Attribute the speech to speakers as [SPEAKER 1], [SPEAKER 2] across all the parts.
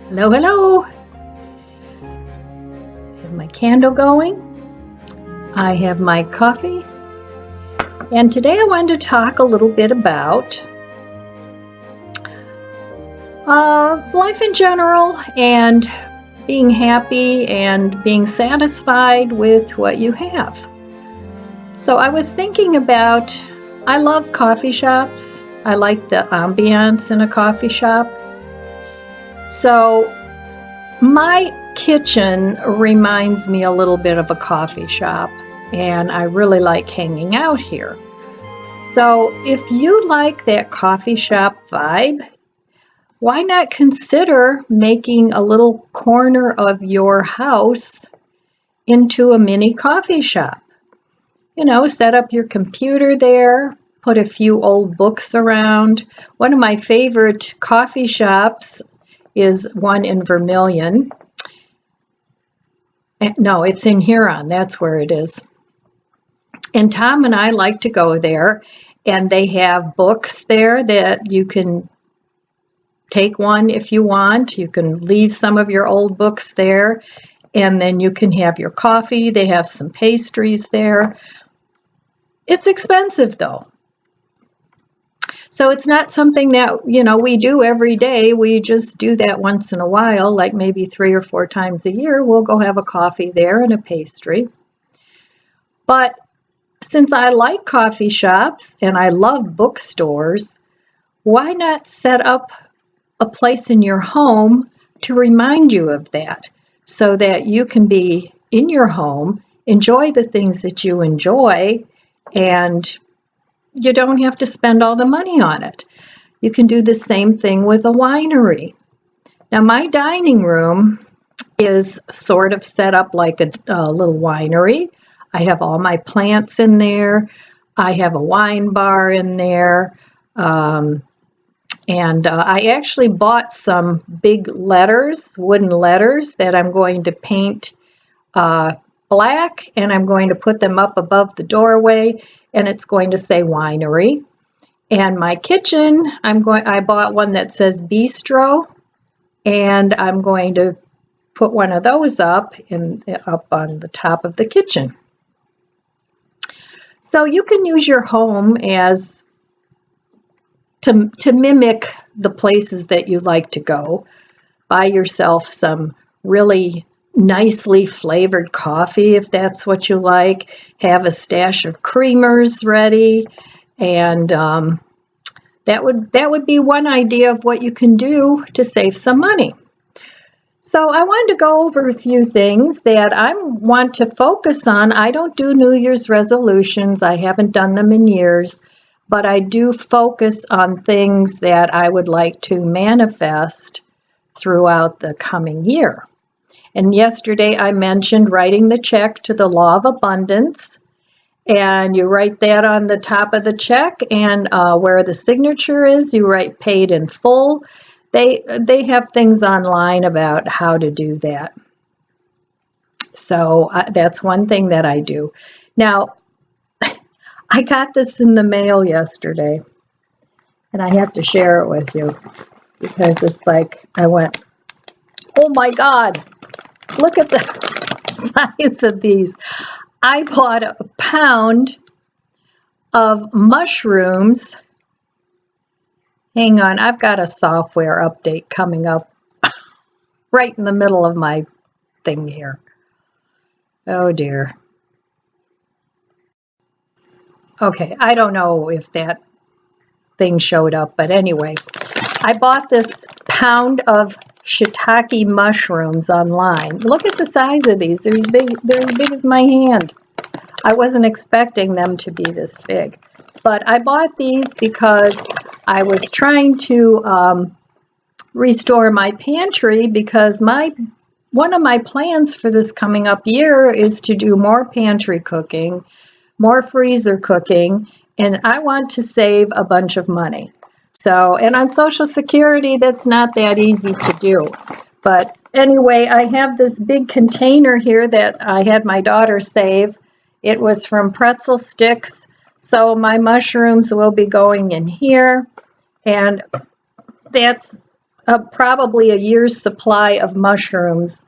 [SPEAKER 1] Hello, hello. Have my candle going. I have my coffee. And today I wanted to talk a little bit about life in general and being happy and being satisfied with what you have. So I was thinking about, I love coffee shops. I like the ambiance in a coffee shop. So my kitchen reminds me a little bit of a coffee shop, and I really like hanging out here. So if you like that coffee shop vibe, why not consider making a little corner of your house into a mini coffee shop? You know, set up your computer there, put a few old books around. One of my favorite coffee shops is one in Vermilion. No, it's in Huron. That's where it is. And Tom and I like to go there, and they have books there that you can take one if you want. You can leave some of your old books there, and then you can have your coffee. They have some pastries there. It's expensive, though. So it's not something that, you know, we do every day. We just do that once in a while, like maybe 3 or 4 times a year. We'll go have a coffee there and a pastry. But since I like coffee shops and I love bookstores, why not set up a place in your home to remind you of that, so that you can be in your home, enjoy the things that you enjoy, and you don't have to spend all the money on it. You can do the same thing with a winery. Now, my dining room is sort of set up like a little winery. I have all my plants in there. I have a wine bar in there. And I actually bought some big letters, wooden letters, that I'm going to paint black, and I'm going to put them up above the doorway, and it's going to say winery. And my kitchen, I bought one that says bistro, and I'm going to put one of those up on the top of the kitchen. So you can use your home as to mimic the places that you like to go. Buy yourself some really nicely flavored coffee if that's what you like. Have a stash of creamers ready, and that would be one idea of what you can do to save some money. So I wanted to go over a few things that I want to focus on. I don't do New Year's resolutions. I haven't done them in years, but I do focus on things that I would like to manifest throughout the coming year. And yesterday I mentioned writing the check to the Law of Abundance, and you write that on the top of the check, and where the signature is, you write paid in full. They have things online about how to do that. So that's one thing that I do. Now, I got this in the mail yesterday, and I have to share it with you because it's like I went, oh my God, look at the size of these. I bought a pound of mushrooms. Hang on, I've got a software update coming up right in the middle of my thing here. Oh dear. Okay, I don't know if that thing showed up, but anyway, I bought this pound of shiitake mushrooms online. Look at the size of these. They're as big as my hand. I wasn't expecting them to be this big. But I bought these because I was trying to restore my pantry, because one of my plans for this coming up year is to do more pantry cooking, more freezer cooking, and I want to save a bunch of money. So, and on Social Security, that's not that easy to do. But anyway, I have this big container here that I had my daughter save, It was from pretzel sticks. So my mushrooms will be going in here, and that's probably a year's supply of mushrooms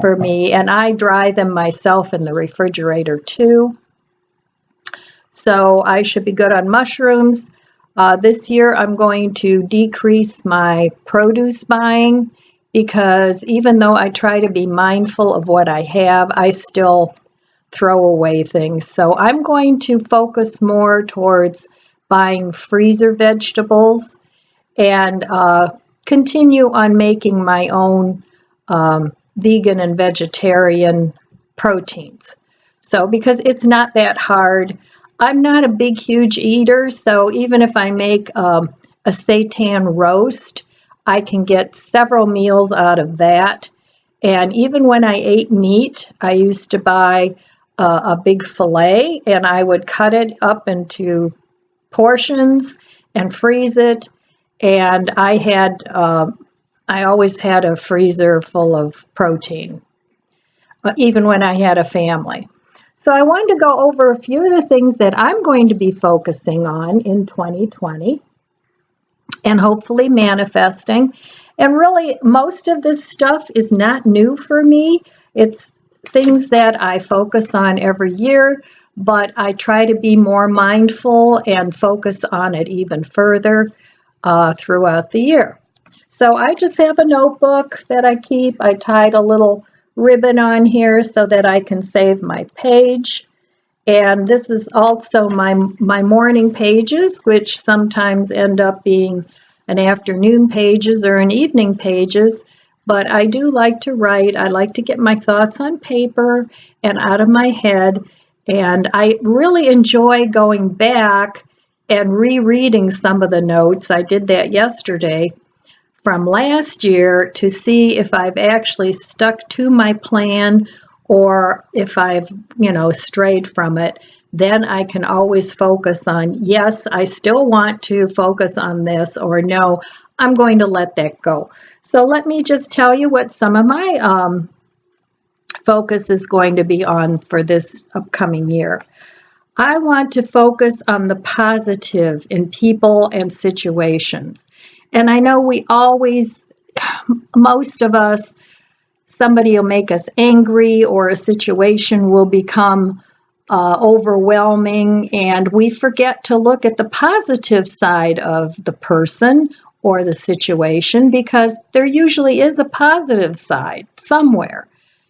[SPEAKER 1] for me, and I dry them myself in the refrigerator too. So I should be good on mushrooms. This year I'm going to decrease my produce buying, because even though I try to be mindful of what I have, I still throw away things. So I'm going to focus more towards buying freezer vegetables and continue on making my own vegan and vegetarian proteins. So because it's not that hard. I'm not a big, huge eater, so even if I make a seitan roast, I can get several meals out of that. And even when I ate meat, I used to buy a big fillet, and I would cut it up into portions and freeze it. And I always had a freezer full of protein, even when I had a family. So I wanted to go over a few of the things that I'm going to be focusing on in 2020 and hopefully manifesting. And really, most of this stuff is not new for me. It's things that I focus on every year, but I try to be more mindful and focus on it even further throughout the year. So I just have a notebook that I keep. I tied a little ribbon on here so that I can save my page. And this is also my morning pages, which sometimes end up being an afternoon pages or an evening pages. But I do like to write. I like to get my thoughts on paper and out of my head. And I really enjoy going back and rereading some of the notes. I did that yesterday from last year to see if I've actually stuck to my plan or if I've, strayed from it. Then I can always focus on, yes, I still want to focus on this, or no, I'm going to let that go. So let me just tell you what some of my focus is going to be on for this upcoming year. I want to focus on the positive in people and situations. And I know most of us, somebody will make us angry or a situation will become overwhelming, and we forget to look at the positive side of the person or the situation, because there usually is a positive side somewhere.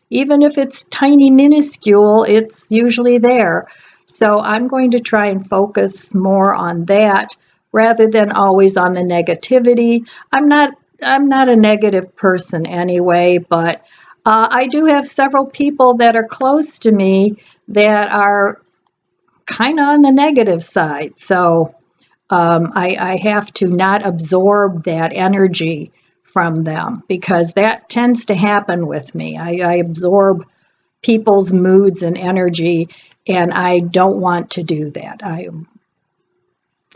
[SPEAKER 1] Even if it's tiny, minuscule, it's usually there. So I'm going to try and focus more on that rather than always on the negativity. I'm not a negative person anyway, but I do have several people that are close to me that are kind of on the negative side. So I have to not absorb that energy from them, because that tends to happen with me. I absorb people's moods and energy, and I don't want to do that.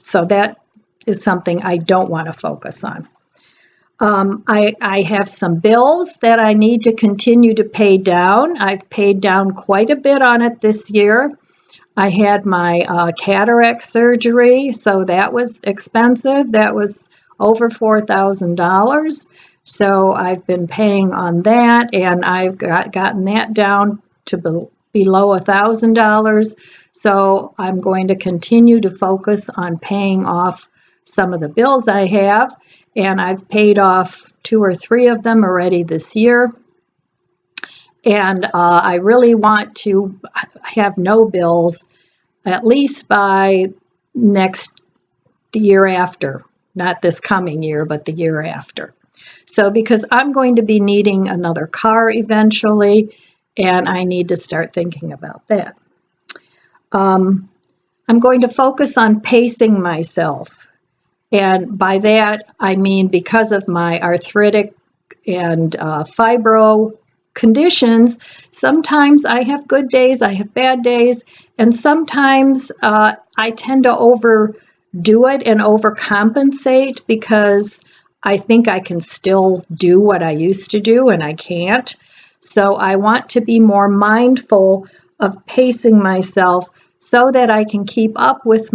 [SPEAKER 1] So that is something I don't want to focus on. I have some bills that I need to continue to pay down. I've paid down quite a bit on it this year. I had my cataract surgery, so that was expensive. That was over $4,000. So I've been paying on that, and I've gotten that down to below $1,000. So I'm going to continue to focus on paying off some of the bills I have, and I've paid off 2 or 3 of them already this year. And I really want to have no bills at least by the year after, not this coming year, but the year after. So because I'm going to be needing another car eventually, and I need to start thinking about that. I'm going to focus on pacing myself. And by that, I mean because of my arthritic and fibro conditions, sometimes I have good days, I have bad days, and sometimes I tend to overdo it and overcompensate because I think I can still do what I used to do and I can't. So I want to be more mindful of pacing myself so that I can keep up with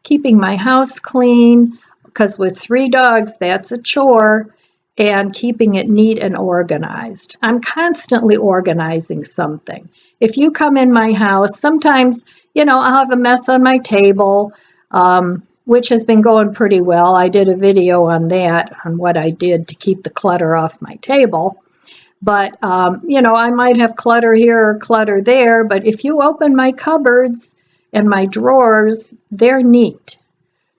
[SPEAKER 1] keeping my house clean, because with 3 dogs, that's a chore, and keeping it neat and organized. I'm constantly organizing something. If you come in my house, sometimes, I'll have a mess on my table, which has been going pretty well. I did a video on that, on what I did to keep the clutter off my table. But, I might have clutter here or clutter there, but if you open my cupboards and my drawers, they're neat.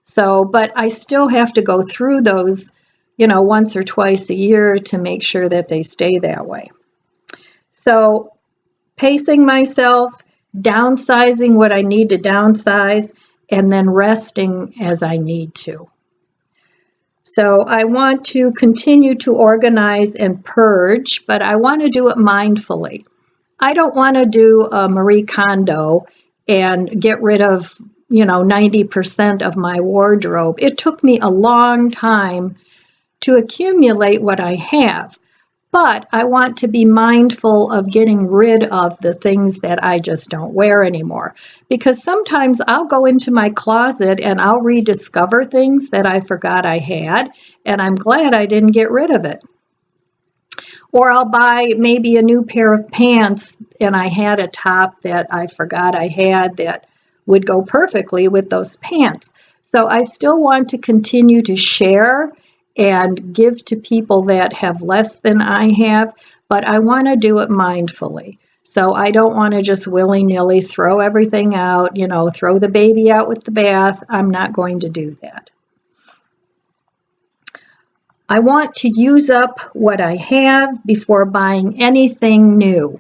[SPEAKER 1] So, but I still have to go through those, once or twice a year to make sure that they stay that way. So, pacing myself, downsizing what I need to downsize, and then resting as I need to. So I want to continue to organize and purge, but I want to do it mindfully. I don't want to do a Marie Kondo and get rid of, 90% of my wardrobe. It took me a long time to accumulate what I have, but I want to be mindful of getting rid of the things that I just don't wear anymore. Because sometimes I'll go into my closet and I'll rediscover things that I forgot I had, and I'm glad I didn't get rid of it. Or I'll buy maybe a new pair of pants and I had a top that I forgot I had that would go perfectly with those pants. So I still want to continue to share and give to people that have less than I have, but I want to do it mindfully. So I don't want to just willy-nilly throw everything out, throw the baby out with the bath. I'm not going to do that. I want to use up what I have before buying anything new.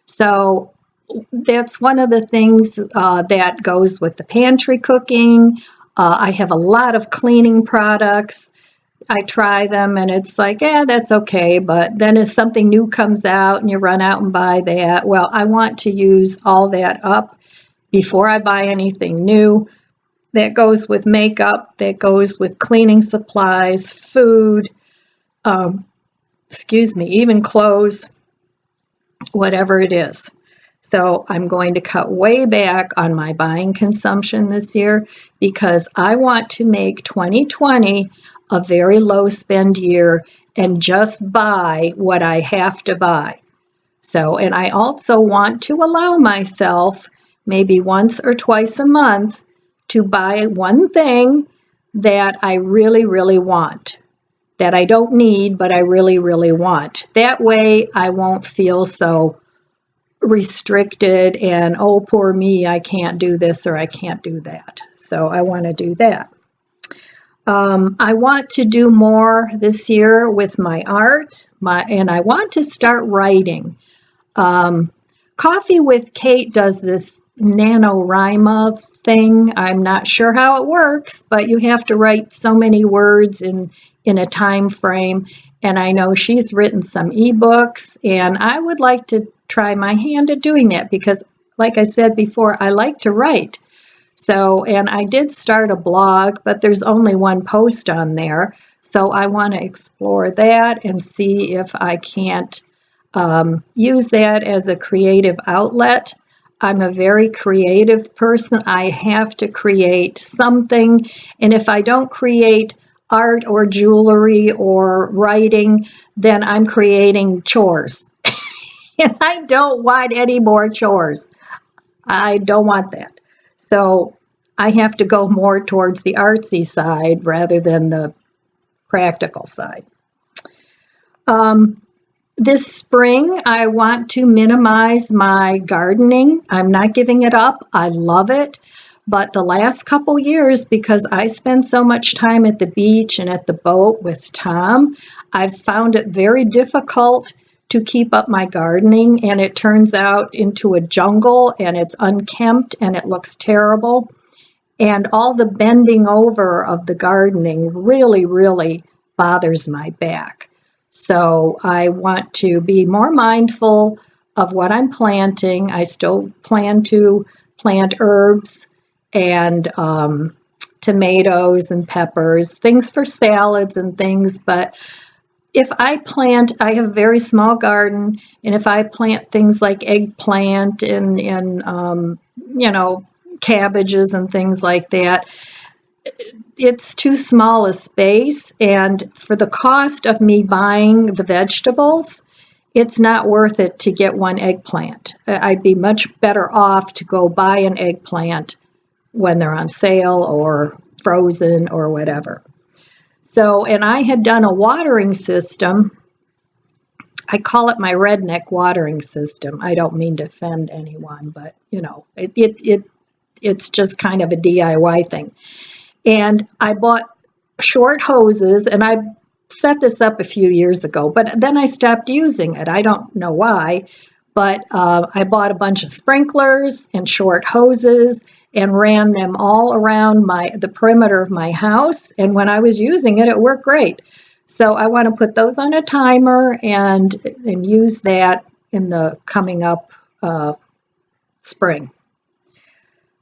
[SPEAKER 1] So that's one of the things that goes with the pantry cooking. I have a lot of cleaning products. I try them and it's like, that's okay. But then if something new comes out and you run out and buy that, well, I want to use all that up before I buy anything new. That goes with makeup, that goes with cleaning supplies, food, even clothes, whatever it is. So I'm going to cut way back on my buying consumption this year because I want to make 2020 a very low spend year and just buy what I have to buy. So, and I also want to allow myself maybe once or twice a month to buy one thing that I really, really want, that I don't need, but I really, really want. That way I won't feel so restricted and, oh, poor me, I can't do this or I can't do that. So I want to do that. I want to do more this year with my art, and I want to start writing. Coffee with Kate does this NaNoWriMo thing. I'm not sure how it works, but you have to write so many words in a time frame. And I know she's written some ebooks, and I would like to try my hand at doing that because, like I said before, I like to write. So, and I did start a blog, but there's only one post on there. So I want to explore that and see if I can't use that as a creative outlet. I'm a very creative person. I have to create something. And if I don't create art or jewelry or writing, then I'm creating chores. And I don't want any more chores. I don't want that. So I have to go more towards the artsy side rather than the practical side. This spring, I want to minimize my gardening. I'm not giving it up. I love it. But the last couple years, because I spend so much time at the beach and at the boat with Tom, I've found it very difficult to keep up my gardening, and it turns out into a jungle, and it's unkempt, and it looks terrible. And all the bending over of the gardening really, really bothers my back. So I want to be more mindful of what I'm planting. I still plan to plant herbs and tomatoes and peppers, things for salads and things, but if I plant, I have a very small garden, and if I plant things like eggplant and you know, cabbages and things like that, it's too small a space, and for the cost of me buying the vegetables, it's not worth it to get one eggplant. I'd be much better off to go buy an eggplant when they're on sale or frozen or whatever. So, and I had done a watering system. I call it my redneck watering system. I don't mean to offend anyone, but you know, it's just kind of a DIY thing. And I bought short hoses, and I set this up a few years ago, but then I stopped using it. I don't know why, but I bought a bunch of sprinklers and short hoses and ran them all around the perimeter of my house. And when I was using it, it worked great. So I want to put those on a timer and use that in the coming up spring.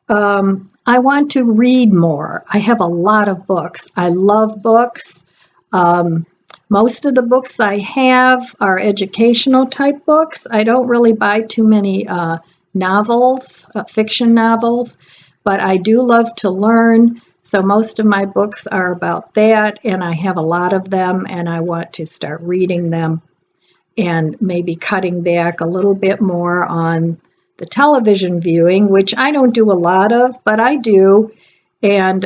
[SPEAKER 1] I want to read more. I have a lot of books. I love books. Most of the books I have are educational type books. I don't really buy too many novels, fiction novels, but I do love to learn. So most of my books are about that, and I have a lot of them, and I want to start reading them and maybe cutting back a little bit more on the television viewing, which I don't do a lot of, but I do, and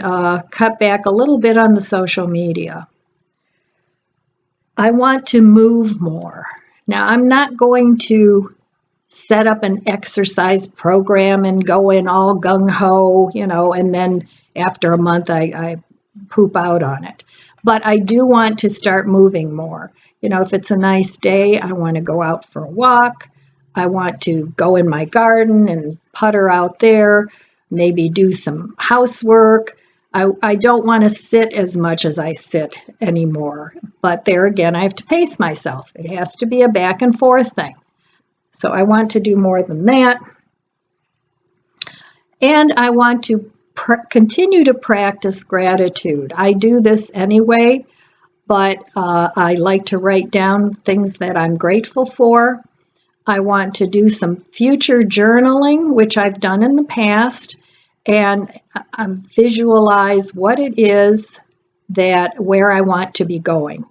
[SPEAKER 1] cut back a little bit on the social media. I want to move more. Now, I'm not going to set up an exercise program and go in all gung-ho, you know, and then after a month I poop out on it. But I do want to start moving more. You know, if it's a nice day, I want to go out for a walk. I want to go in my garden and putter out there, maybe do some housework. I don't want to sit as much as I sit anymore. But there again, I have to pace myself. It has to be a back and forth thing. So I want to do more than that. And I want to continue to practice gratitude. I do this anyway, but I like to write down things that I'm grateful for. I want to do some future journaling, which I've done in the past, and visualize what it is where I want to be going.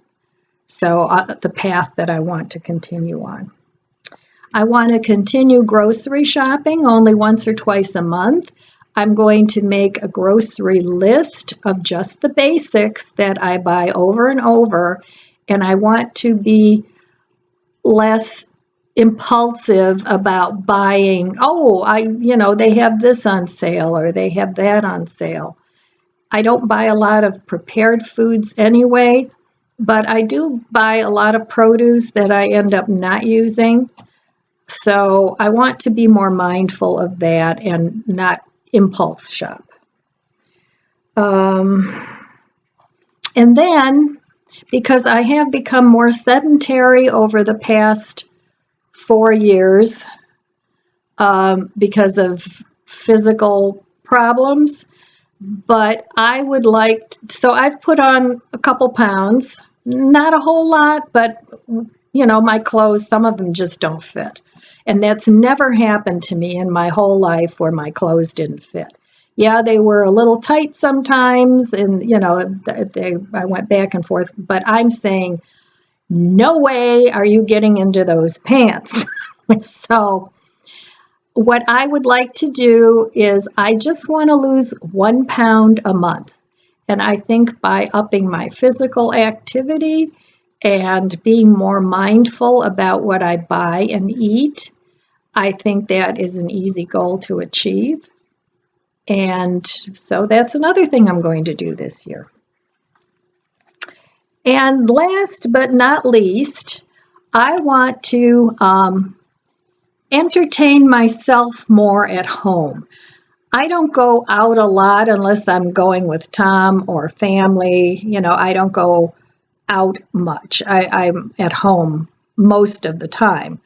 [SPEAKER 1] So the path that I want to continue on. I want to continue grocery shopping only once or twice a month. I'm going to make a grocery list of just the basics that I buy over and over, and I want to be less impulsive about buying, they have this on sale or they have that on sale. I don't buy a lot of prepared foods anyway, but I do buy a lot of produce that I end up not using. So I want to be more mindful of that and not impulse shop. And then, because I have become more sedentary over the past 4 years because of physical problems, but I would so I've put on a couple pounds, not a whole lot, but my clothes, some of them just don't fit. And that's never happened to me in my whole life where my clothes didn't fit. Yeah, they were a little tight sometimes, and I went back and forth, but I'm saying, no way are you getting into those pants. So what I would like to do is I just want to lose 1 pound a month. And I think by upping my physical activity and being more mindful about what I buy and eat, I think that is an easy goal to achieve. And so that's another thing I'm going to do this year. And last but not least, I want to entertain myself more at home. I don't go out a lot unless I'm going with Tom or family. I don't go out much. I'm at home most of the time.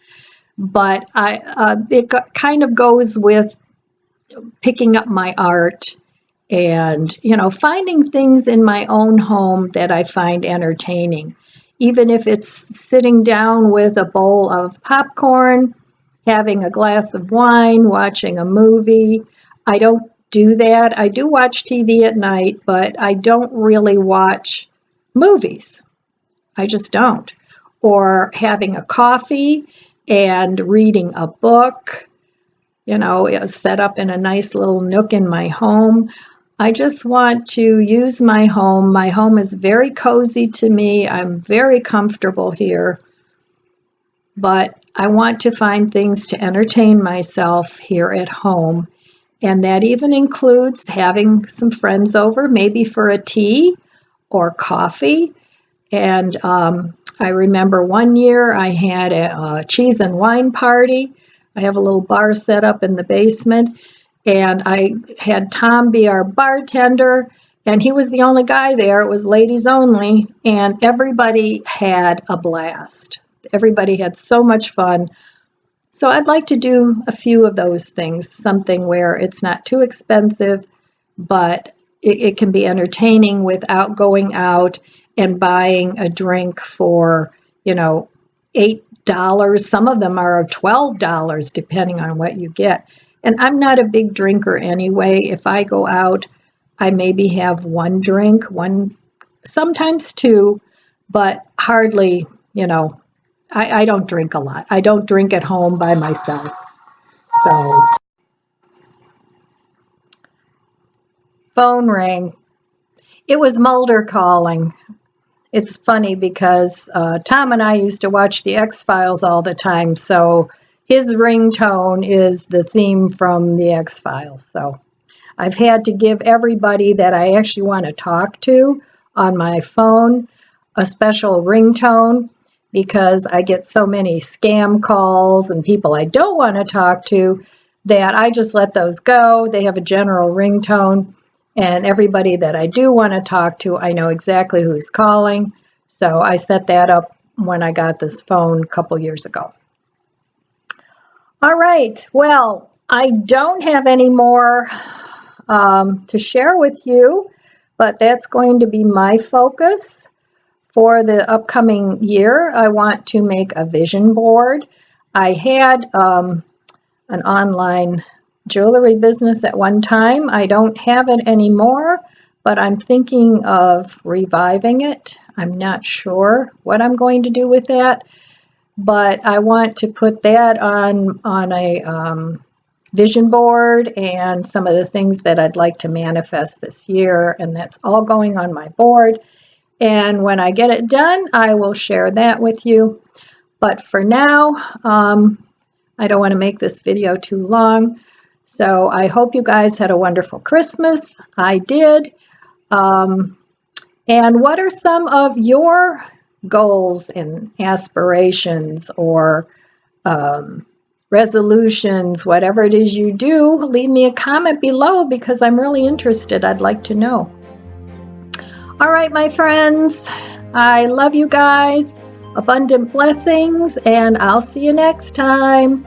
[SPEAKER 1] But it kind of goes with picking up my art and, finding things in my own home that I find entertaining. even if it's sitting down with a bowl of popcorn, having a glass of wine, watching a movie. I don't do that. I do watch TV at night, but I don't really watch movies. I just don't. Or having a coffee and reading a book, set up in a nice little nook in my home. I just want to use my home. My home is very cozy to me. I'm very comfortable here. But I want to find things to entertain myself here at home. And that even includes having some friends over, maybe for a tea or coffee. And I remember one year I had a cheese and wine party. I have a little bar set up in the basement, and I had Tom be our bartender, and he was the only guy there. It was ladies only, and everybody had a blast. Everybody had so much fun. So I'd like to do a few of those things, something where it's not too expensive, but it can be entertaining without going out and buying a drink for, $8. Some of them are $12, depending on what you get. And I'm not a big drinker anyway. If I go out, I maybe have one drink, sometimes two, but hardly, I don't drink a lot. I don't drink at home by myself. So, phone rang. It was Mulder calling. It's funny because Tom and I used to watch the X-Files all the time, so his ringtone is the theme from the X-Files. So I've had to give everybody that I actually want to talk to on my phone a special ringtone because I get so many scam calls and people I don't want to talk to that I just let those go. They have a general ringtone. And everybody that I do want to talk to, I know exactly who's calling. So I set that up when I got this phone a couple years ago. All right. Well, I don't have any more to share with you, but that's going to be my focus for the upcoming year. I want to make a vision board. I had an online jewelry business at one time. I don't have it anymore, but I'm thinking of reviving it. I'm not sure what I'm going to do with that, but I want to put that on a vision board and some of the things that I'd like to manifest this year, and that's all going on my board. And when I get it done, I will share that with you. But for now, I don't want to make this video too long. So I hope you guys had a wonderful Christmas. I did. And what are some of your goals and aspirations or resolutions, whatever it is you do? Leave me a comment below because I'm really interested. I'd like to know. All right, my friends, I love you guys. Abundant blessings, and I'll see you next time.